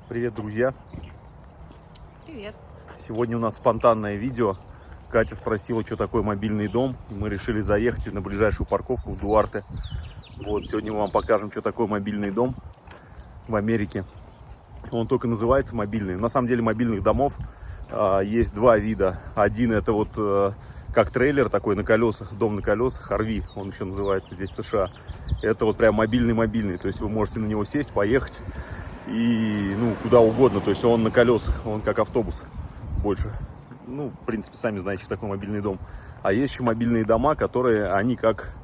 Привет, друзья! Привет. Сегодня у нас спонтанное видео. Катя спросила, что такое мобильный дом. Мы решили заехать на ближайшую парковку в Дуарте. Вот, сегодня мы вам покажем, что такое мобильный дом в Америке. Он только называется мобильный. На самом деле мобильных домов есть два вида. Один это вот как трейлер такой на колесах, дом на колесах, RV, он еще называется здесь в США. Это вот прям мобильный. То есть вы можете на него сесть, поехать. И, куда угодно, то есть он на колесах, он как автобус больше. В принципе, сами знаете, что такое мобильный дом. А есть еще мобильные дома, которые, они как,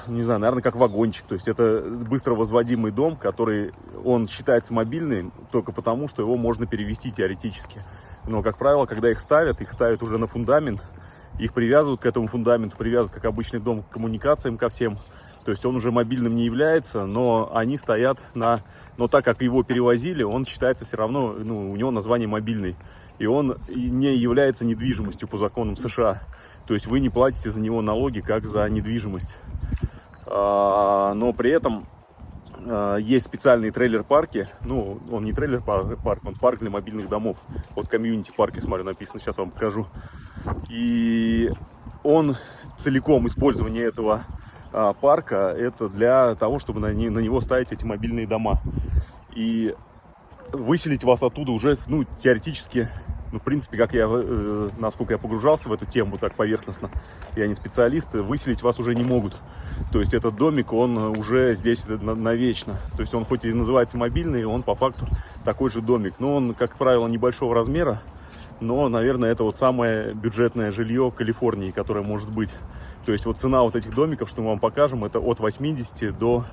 не знаю, наверное, как вагончик. То есть это быстро возводимый дом, который, он считается мобильным только потому, что его можно перевести теоретически. Но, как правило, когда их ставят уже на фундамент, их привязывают к этому фундаменту, привязывают, как обычный дом, к коммуникациям, ко всем. То есть он уже мобильным не является, но они стоят на... Но так как его перевозили, он считается все равно, у него название мобильный. И он не является недвижимостью по законам США. То есть вы не платите за него налоги, как за недвижимость. Но при этом есть специальные трейлер-парки. Он не трейлер-парк, он парк для мобильных домов. Вот комьюнити-парк, я смотрю, написано, сейчас вам покажу. И он целиком, использование этого парка, это для того, чтобы на него ставить эти мобильные дома. И выселить вас оттуда уже, теоретически, в принципе, насколько я погружался в эту тему так поверхностно, я не специалист, выселить вас уже не могут. То есть этот домик, он уже здесь навечно. То есть он хоть и называется мобильный, он по факту такой же домик. Но он, как правило, небольшого размера. Но, наверное, это вот самое бюджетное жилье Калифорнии, которое может быть. То есть вот цена вот этих домиков, что мы вам покажем, это от 80 до,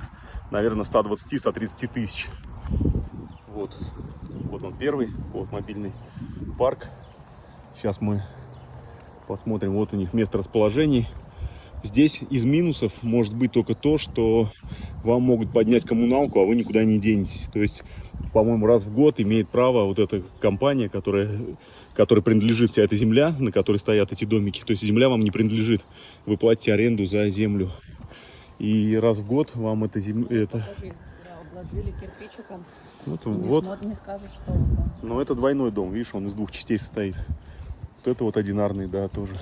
наверное, 120-130 тысяч. Вот он первый, вот мобильный парк. Сейчас мы посмотрим, вот у них место расположений. Здесь из минусов может быть только то, что вам могут поднять коммуналку, а вы никуда не денетесь. То есть, по-моему, раз в год имеет право вот эта компания, которой принадлежит вся эта земля, на которой стоят эти домики. То есть земля вам не принадлежит. Вы платите аренду за землю. И раз в год вам эта земля... Обложили кирпичиком. Вот. Не скажешь, что... Но это двойной дом, видишь, он из двух частей состоит. Вот это вот одинарный, да, тоже.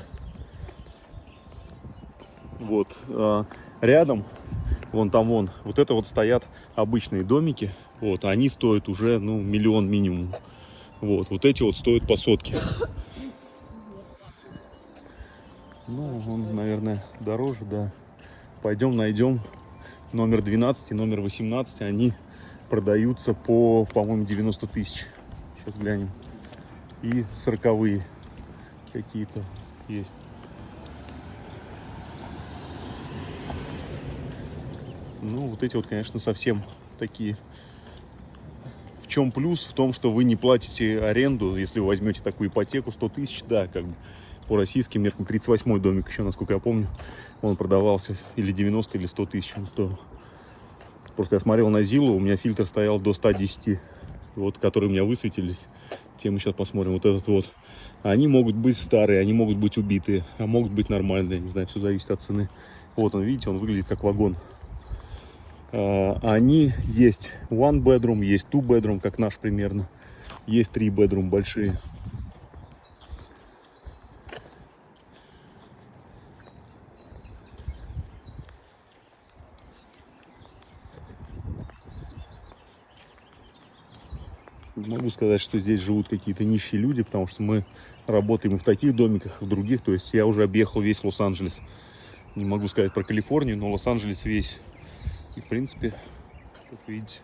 Вот. Рядом, вот это вот стоят обычные домики. Вот, они стоят уже, миллион минимум. Вот эти вот стоят по сотке. Он, наверное, дороже, да. Пойдем найдем номер 12 и номер 18. Они продаются по-моему, 90 тысяч. Сейчас глянем. И 40-е какие-то есть. Вот эти вот, конечно, совсем такие. В чем плюс? В том, что вы не платите аренду, если вы возьмете такую ипотеку 100 тысяч, да, как бы по российским меркам. 38-й домик еще, насколько я помню, он продавался или 90, или 100 тысяч он стоил. Просто я смотрел на Зиллу, у меня фильтр стоял до 110, вот, которые у меня высветились. Те мы сейчас посмотрим. Вот этот вот. Они могут быть старые, они могут быть убитые, а могут быть нормальные, не знаю, все зависит от цены. Вот он, видите, он выглядит как вагон. Они есть one bedroom, есть two bedroom, как наш примерно. Есть three bedroom большие. Могу сказать, что здесь живут какие-то нищие люди, потому что мы работаем и в таких домиках, и в других. То есть я уже объехал весь Лос-Анджелес. Не могу сказать про Калифорнию, но Лос-Анджелес весь. И, в принципе, как видите,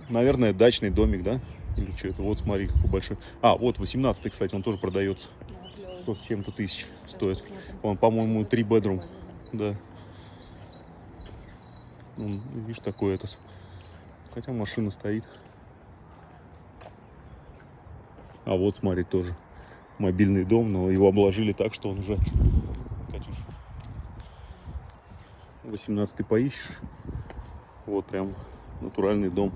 наверное, дачный домик, да? Или что это? Вот, смотри, какой большой. Вот 18-й, кстати, он тоже продается. 100 с чем-то тысяч стоит. Он, по-моему, 3 bedroom. Да. Видишь, такой это. Хотя машина стоит. Вот, смотри, тоже мобильный дом, но его обложили так, что он уже... 18-й поищешь. Вот прям натуральный дом.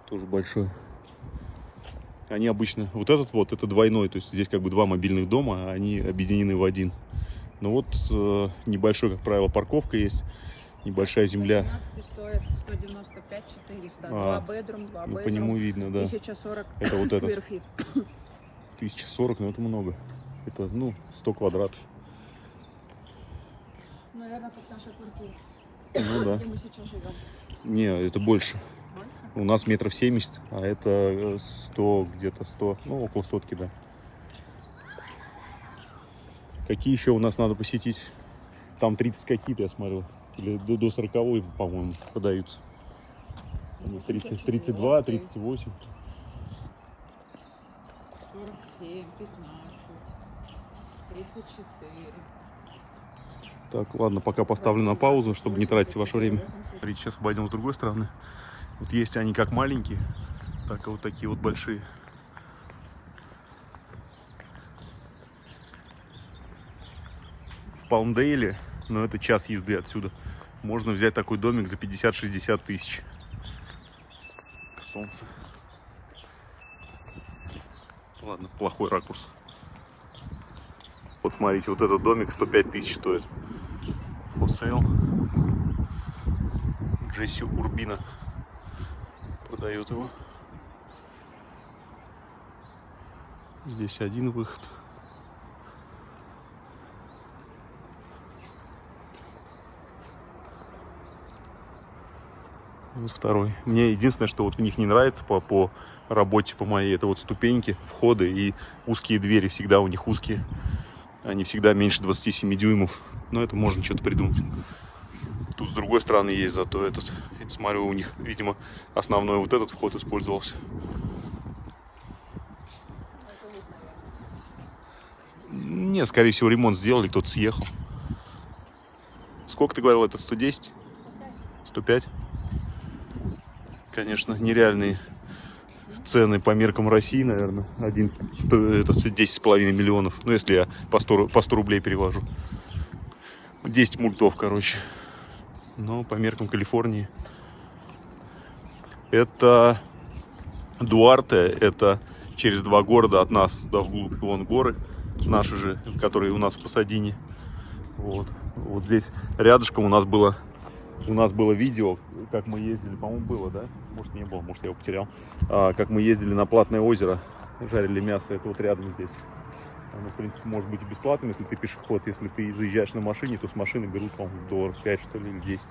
Тоже большой. Они обычно... Вот этот вот, это двойной. То есть здесь как бы два мобильных дома, а они объединены в один. Но вот небольшой, как правило, парковка есть. Небольшая земля. 18 стоит 195-400. А, 2 бедрум, 2 Ну, по бедрум. нему видно, да. 1040 Это вот этот. скверфит. 1040, но это много. Это, 100 квадратов. Наверное, как наша квартира, Ну да. где мы сейчас живем. Не, это больше. Больше? У нас 70 метров, а это 100, где-то 100, около сотки, да. Какие еще у нас надо посетить? Там 30 какие-то, я смотрю. Или до 40, по-моему, продаются. 30, 32, 38. 47, 15, 34. Так, ладно, пока поставлю на паузу, чтобы не тратить ваше время. Смотрите, сейчас обойдем с другой стороны. Вот есть они как маленькие, так и вот такие вот большие. В Палмдейле, но это час езды отсюда, можно взять такой домик за 50-60 тысяч. Солнце. Ладно, плохой ракурс. Вот смотрите, вот этот домик 105 тысяч стоит. For sale. Джесси Урбина продает его. Здесь один выход. Вот второй. Мне единственное, что вот в них не нравится по работе, по моей, это вот ступеньки, входы и узкие двери. Всегда у них узкие. Они всегда меньше 27 дюймов. Но это можно что-то придумать. Тут с другой стороны есть зато этот. Я смотрю, у них, видимо, основной вот этот вход использовался. Не, скорее всего, ремонт сделали, кто-то съехал. Сколько ты говорил, это 110? 105? Конечно, нереальные цены по меркам России, наверное. 10,5 миллионов. Ну, если я по 100 рублей перевожу. 10 мультов, короче. Но по меркам Калифорнии. Это Дуарте. Это через 2 города от нас туда вглубь. Вон горы наши же, которые у нас в Пасадине. Вот здесь рядышком у нас было видео, как мы ездили, по-моему, было, да? Может, не было, может, я его потерял. Как мы ездили на Платное озеро, жарили мясо, это вот рядом здесь. Оно, в принципе, может быть и бесплатным, если ты пешеход. Если ты заезжаешь на машине, то с машины берут, по-моему, долларов 5, что ли, или 10.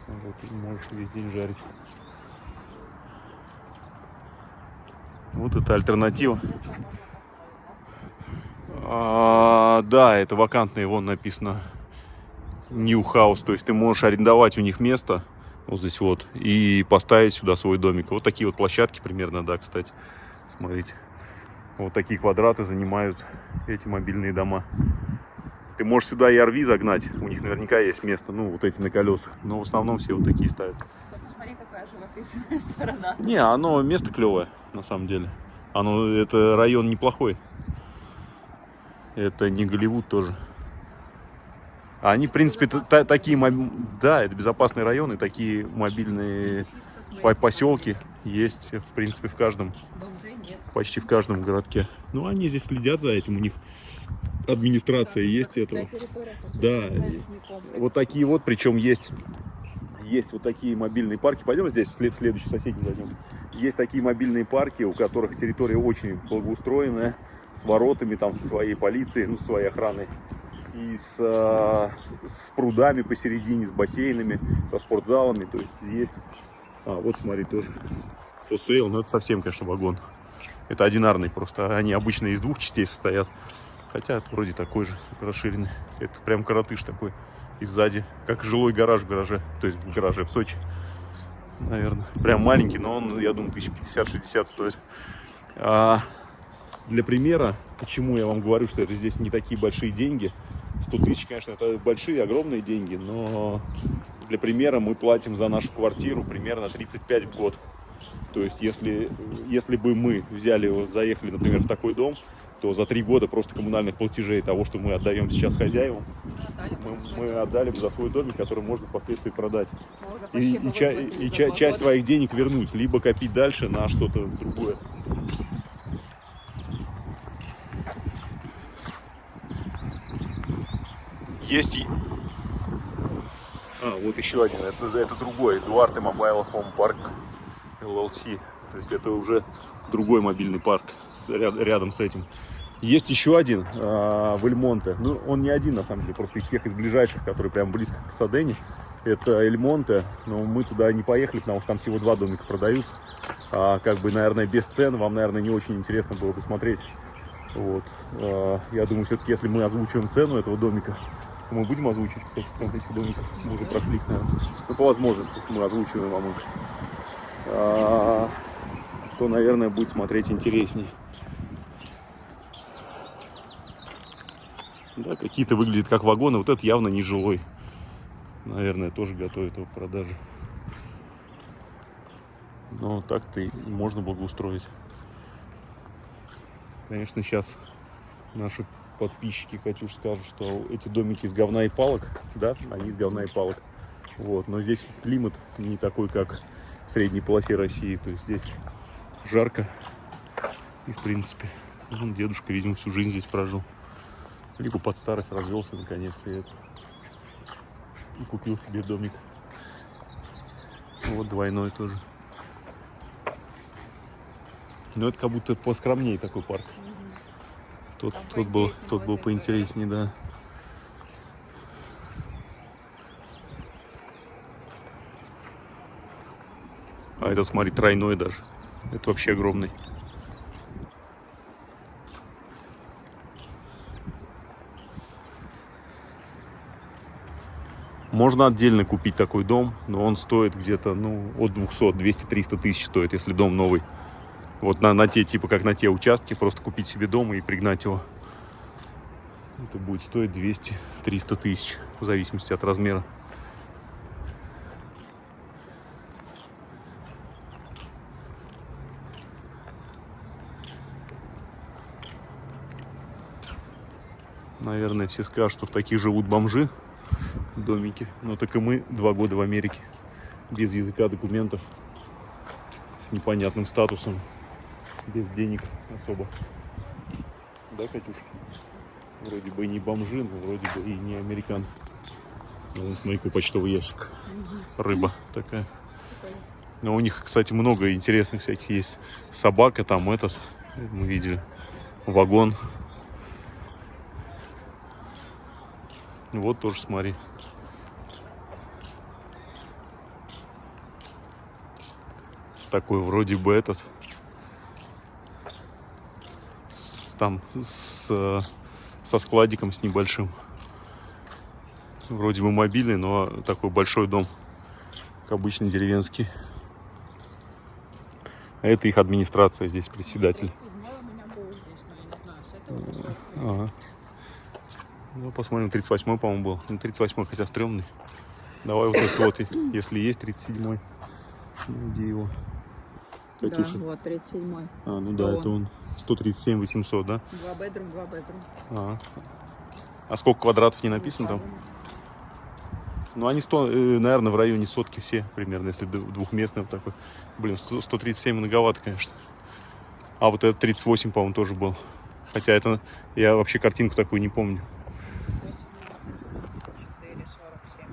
Вот, и можешь весь день жарить. Вот это альтернатива. Да, это вакантные, вон написано New House, то есть ты можешь арендовать у них место, вот здесь вот, и поставить сюда свой домик. Вот такие вот площадки примерно, да, кстати, смотрите. Вот такие квадраты занимают эти мобильные дома. Ты можешь сюда и RV загнать, у них наверняка есть место, вот эти на колесах, но в основном все вот такие ставят. Посмотри, какая живописная сторона. Не, оно место клевое, на самом деле. Это район неплохой. Это не Голливуд тоже. Они, в принципе, такие, да, это безопасные районы, такие мобильные поселки есть, в принципе, в каждом, почти в каждом городке. Ну, они здесь следят за этим, у них администрация есть этого. Да, вот такие вот, причем есть вот такие мобильные парки. Пойдем здесь, в следующий соседний зайдем. Есть такие мобильные парки, у которых территория очень благоустроенная, с воротами, там, со своей полицией, со своей охраной. И с прудами посередине, с бассейнами, со спортзалами. То есть есть... вот смотри, тоже for sale, но это совсем, конечно, вагон. Это одинарный просто. Они обычно из 2 частей состоят. Хотя это вроде такой же, расширенный. Это прям коротыш такой. И сзади, как жилой гараж в гараже. То есть в гараже в Сочи, наверное. Прям маленький, но он, я думаю, 1050-60 стоит. Для примера, почему я вам говорю, что это здесь не такие большие деньги. 100 тысяч, конечно, это большие, огромные деньги, но для примера мы платим за нашу квартиру примерно 35 в год. То есть, если бы мы заехали, например, в такой дом, то за 3 года просто коммунальных платежей того, что мы отдаем сейчас хозяевам, мы отдали бы за свой домик, который можно впоследствии продать. И часть своих денег вернуть, либо копить дальше на что-то другое. Вот еще один. Это другой. Duarte Mobile Home Park LLC. То есть это уже другой мобильный парк рядом с этим. Есть еще один в Эль-Монте. Ну, он не один, на самом деле, просто из ближайших, которые прям близко к Пасадене. Это Эль-Монте, но мы туда не поехали, потому что там всего 2 домика продаются. Как бы, наверное, без цен вам, наверное, не очень интересно было бы смотреть. Вот. Я думаю, все-таки, если мы озвучиваем цену этого домика, то мы будем озвучивать, кстати, цену этих домиков. Мы уже прошли их, наверное. Ну, по возможности мы озвучиваем вам их. То, наверное, будет смотреть интереснее. Да, какие-то выглядят как вагоны. Вот этот явно не жилой. Наверное, тоже готовят его к продаже. Но так-то и можно благоустроить. Конечно, сейчас наши подписчики, Катюш, скажут, что эти домики из говна и палок. Да, они из говна и палок. Вот. Но здесь климат не такой, как в средней полосе России. То есть здесь жарко. И, в принципе, дедушка, видимо, всю жизнь здесь прожил. Либо под старость развелся, наконец, и купил себе домик. Вот двойной тоже. Но это как будто поскромнее такой парк. Тот был поинтереснее, да. А этот, смотри, тройной даже. Это вообще огромный. Можно отдельно купить такой дом, но он стоит где-то, ну, от 200, 200, 300 тысяч стоит, если дом новый. Вот на те, типа, как на те участки, просто купить себе дом и пригнать его. Это будет стоить 200-300 тысяч, в зависимости от размера. Наверное, все скажут, что в таких живут бомжи. Домики. Но так и мы 2 года в Америке. Без языка, документов. С непонятным статусом. Без денег особо. Да, Катюш? Вроде бы и не бомжи, но вроде бы и не американцы. Вот, смотри-ка, почтовый ящик. Рыба такая. Но у них, кстати, много интересных всяких есть. Собака там, этот, мы видели. Вагон. Вот тоже, смотри. Такой вроде бы этот. Со складиком, с небольшим. Вроде бы мобильный, но такой большой дом. Как обычно, деревенский. А это их администрация здесь, председатель. Ага. Ну, посмотрим, 38-й, по-моему, был. Ну, 38-й, хотя стрёмный. Давай вот этот вот, если есть 37-й. Где его? Катюша. Да, вот 37-й. Ну да, это он. 137 800, да? 2 bedroom, 2 bedroom. А сколько квадратов не написано там? Ну, они, наверное, в районе сотки все примерно, если двухместный вот такой. Блин, 137 многовато, конечно. А вот этот 38, по-моему, тоже был. Хотя это, я вообще картинку такую не помню. 4, 47.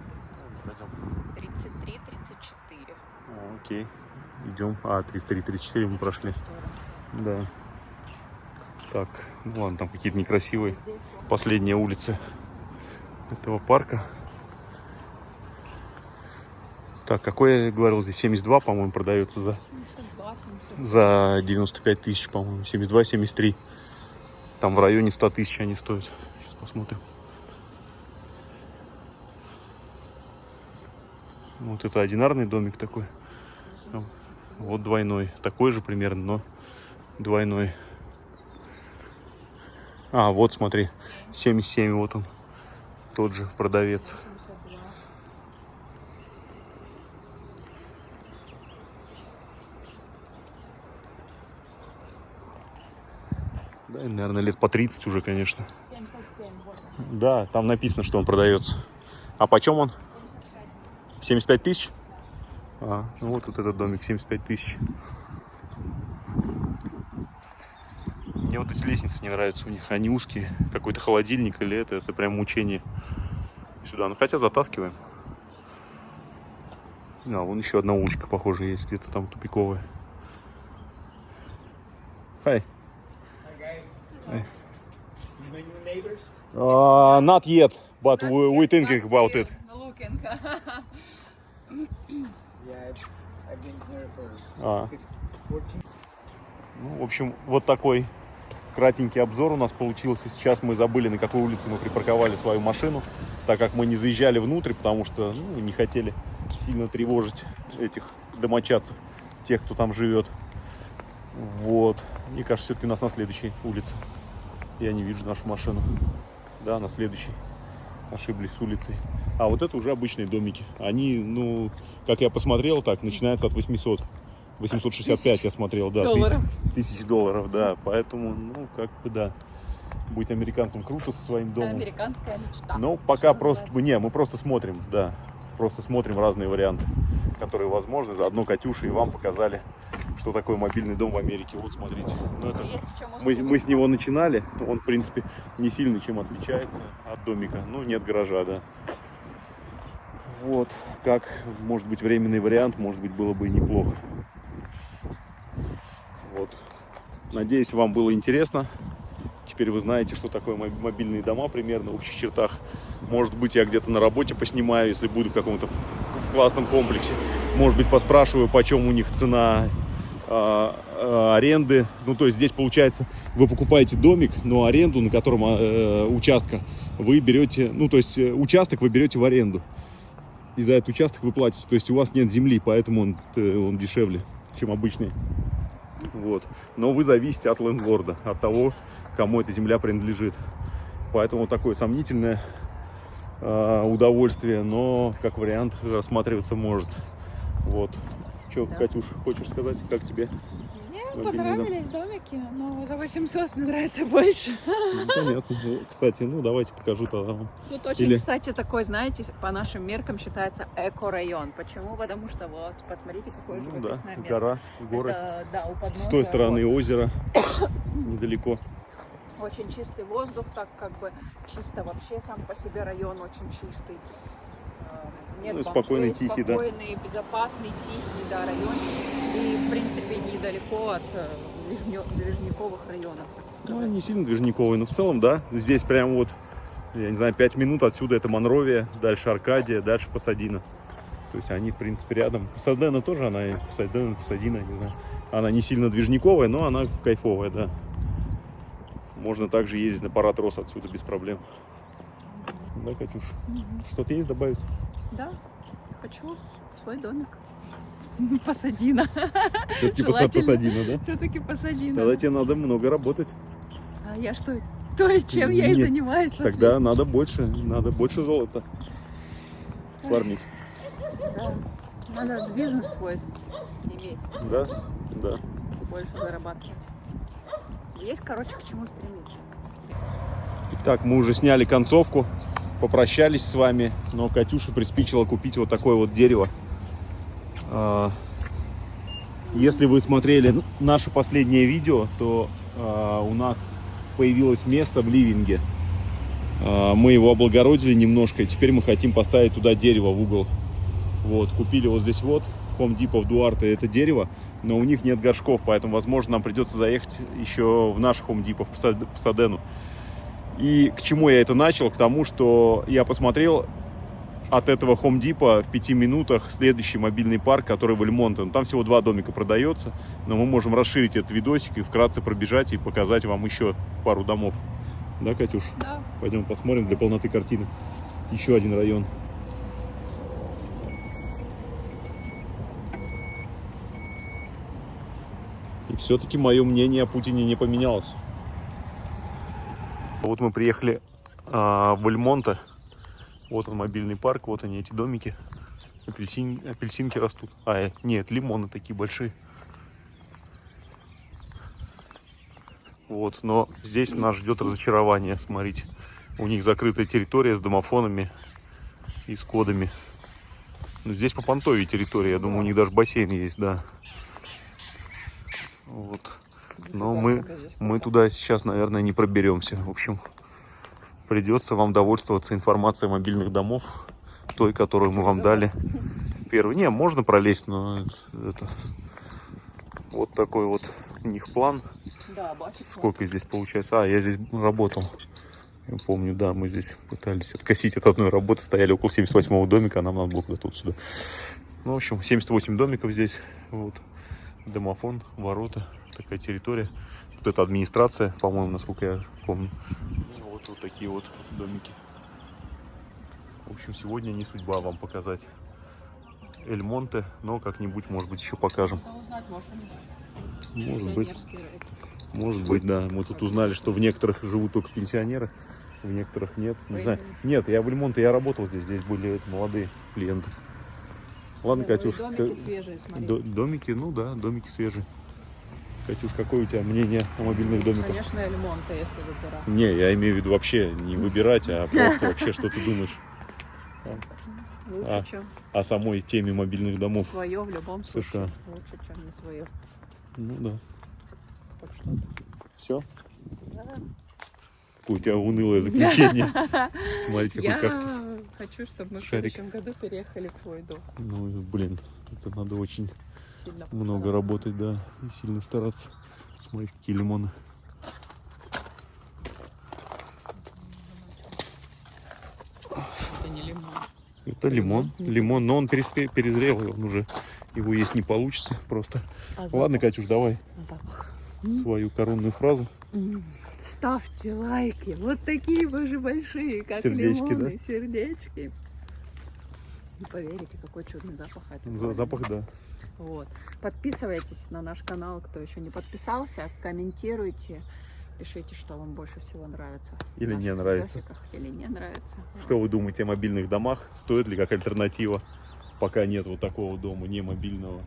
33, 34. Окей. Идем. 33, 34 мы прошли. Да. Так, ну ладно, там какие-то некрасивые. Последняя улица этого парка. Так, какой я говорил, здесь 72, по-моему, продается за 95 тысяч, по-моему, 72, 73. Там в районе 100 тысяч они стоят. Сейчас посмотрим. Вот это одинарный домик такой. Вот двойной. Такой же примерно, но двойной. Вот смотри. 77, вот он. Тот же продавец. Да, наверное, лет по 30 уже, конечно. 77, вот. Да, там написано, что он продается. А почем он? 75 тысяч? Ну вот этот домик, 75 тысяч. Мне вот эти лестницы не нравятся у них. Они узкие. Какой-то холодильник или это прям мучение. Сюда. Ну хотя затаскиваем. А, вон еще одна улочка, похоже, есть где-то там тупиковая. Hi. Hi. You my new neighbors? Not yet, but we thinking about it. Looking. Yeah, I've been here for А. 14. Ну, в общем, вот такой кратенький обзор у нас получился. Сейчас мы забыли, на какой улице мы припарковали свою машину, так как мы не заезжали внутрь, потому что не хотели сильно тревожить этих домочадцев, тех, кто там живет. Вот. Мне кажется, все-таки у нас на следующей улице. Я не вижу нашу машину. Да, на следующей. Ошиблись с улицей. А вот это уже обычные домики. Они, ну, как я посмотрел, так, начинаются от 800. 865 я смотрел, да. Долларов. Тысяч долларов, да. Поэтому, ну, как бы, да. Быть американцем круто со своим домом. Американская мечта. Но пока Что просто, называется. не, мы просто смотрим, да. Просто смотрим разные варианты, которые возможны. Заодно Катюша и вам показали, что такое мобильный дом в Америке. Вот, смотрите. Ну, это... Есть в чем Мы с него начинали. Он, в принципе, не сильно чем отличается от домика. Ну, нет гаража, да. Вот. Как, может быть, временный вариант, может быть, было бы и неплохо. Вот. Надеюсь, вам было интересно. Теперь вы знаете, что такое мобильные дома примерно в общих чертах. Может быть, я где-то на работе поснимаю, если буду в каком-то классном комплексе. Может быть, поспрашиваю, почем у них цена аренды. Ну, то есть здесь получается, вы покупаете домик, но аренду, на котором участка, вы берете, ну, то есть участок вы берете в аренду. И за этот участок вы платите. То есть у вас нет земли, поэтому он дешевле, чем обычный. Вот. Но вы зависите от лендлорда, от того, кому эта земля принадлежит. Поэтому такое сомнительное удовольствие, но как вариант рассматриваться может. Вот. Че, Да. Катюш, хочешь сказать, как тебе? Мне Мобильный дом. понравились домики, но за 800 мне нравится больше. Ну, понятно. Ну, кстати, ну давайте покажу тогда. Тут очень, Или- кстати, такой, знаете, по нашим меркам считается эко-район. Почему? Потому что вот, посмотрите, какое Ну, да, живописное место. гора, горы. Это, да, у С подножия той стороны вот. озеро, недалеко. Очень чистый воздух, так как бы чисто вообще сам по себе район очень чистый. Нет Ну, и бомжей, спокойный, тихий, да. спокойный, безопасный, тихий, да, райончик. И, в принципе, недалеко от движниковых районов, так Ну, сказать. не сильно движниковый, но в целом, да. Здесь прям вот, я не знаю, 5 минут отсюда это Монровия, дальше Аркадия, дальше Пасадина. То есть они, в принципе, рядом. Пасадена тоже, она и Пасадина, не знаю. Она не сильно движниковая, но она кайфовая, да. Можно также ездить на парад Рос отсюда без проблем. Да, Катюш? Что-то есть добавить? Да, хочу свой домик. Пасадина. Все-таки Желательно. Пасадина, да? Все-таки Пасадина. Тогда тебе надо много работать. А я что? То, чем я и Нет, занимаюсь. Тогда надо больше золота фармить. Да. Надо бизнес свой иметь, Да, да. больше зарабатывать. Есть, короче, к чему стремиться. Итак, мы уже сняли концовку, попрощались с вами, но Катюша приспичила купить вот такое вот дерево. Если вы смотрели наше последнее видео, то у нас появилось место в ливинге. Мы его облагородили немножко, и теперь мы хотим поставить туда дерево в угол. Вот, купили вот здесь вот, Home Depot в Дуарте, это дерево, но у них нет горшков, поэтому, возможно, нам придется заехать еще в наш Home Depot, в Пасадену. И к чему я это начал? К тому, что я посмотрел от этого Home Depot в 5 минутах следующий мобильный парк, который в Эльмонте. Там всего 2 домика продается, но мы можем расширить этот видосик и вкратце пробежать и показать вам еще пару домов. Да, Катюш? Да. Пойдем посмотрим для полноты картины. Еще один район. И все-таки мое мнение о Путине не поменялось. Вот мы приехали в Эльмонте. Вот он, мобильный парк, вот они, эти домики. Апельсинки растут. Нет, лимоны такие большие. Вот, но здесь нас ждет разочарование, смотрите. У них закрытая территория с домофонами и с кодами. Но здесь по понтовой территории, я думаю, у них даже бассейн есть, да. Вот. Но мы туда сейчас, наверное, не проберемся. В общем, придется вам довольствоваться информацией о мобильных домов, той, которую мы вам дали. Первый. Не, можно пролезть, но это... Вот такой вот у них план. Да, бачишь. Сколько здесь получается? А, я здесь работал. Я помню, да, мы здесь пытались откосить от одной работы. Стояли около 78-го домика, а нам надо было куда-то тут сюда. Ну, в общем, 78 домиков здесь. Вот. Домофон, ворота. Такая территория. Вот это администрация, по-моему, насколько я помню. Ну, вот такие вот домики. В общем, сегодня не судьба вам показать Эль-Монте, но как-нибудь, может быть, еще покажем. Может быть. Может быть, да. Мы тут узнали, что в некоторых живут только пенсионеры, в некоторых нет. Не знаю. Нет, я в Эль-Монте, я работал здесь. Здесь были молодые клиенты. Ладно, Катюш. Домики свежие, смотри. Домики, ну да, домики свежие. Катюш, какое у тебя мнение о мобильных домиках? Конечно, Эль-Монте, если выбирать. Не, я имею в виду вообще не выбирать, а просто вообще, что ты думаешь Лучше, чем о самой теме мобильных домов свое в любом в США. случае. Лучше, чем не свое. Ну да. Хоть что-то. Все? Да. Какое у тебя унылое заключение. Смотрите, какой Я кактус. хочу, чтобы мы в Шарик. следующем году переехали в твой дом. Ну, блин, это надо очень Сильно много работать, да, и сильно стараться. Смотрите, какие лимоны. Это не лимон. Это лимон. Лимон, но он перезрел, и он уже, его есть не получится просто. Ладно, Катюш, давай Запах. свою коронную фразу. Ставьте лайки. Вот такие же большие, как Сердечки, лимоны. да? Сердечки. Не поверите, какой чудный запах. Запах, да. Вот. Подписывайтесь на наш канал, кто еще не подписался. Комментируйте. Пишите, что вам больше всего нравится. в Или не наших нравится. видосиках, или не нравится. Что вы думаете о мобильных домах? Стоит ли как альтернатива? Пока нет вот такого дома, не мобильного.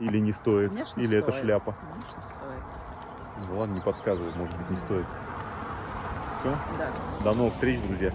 Или не стоит? Конечно, Или стоит. это шляпа? Конечно, стоит. Ну ладно, не подсказывай, может быть, не стоит. Все? Да. До новых встреч, друзья.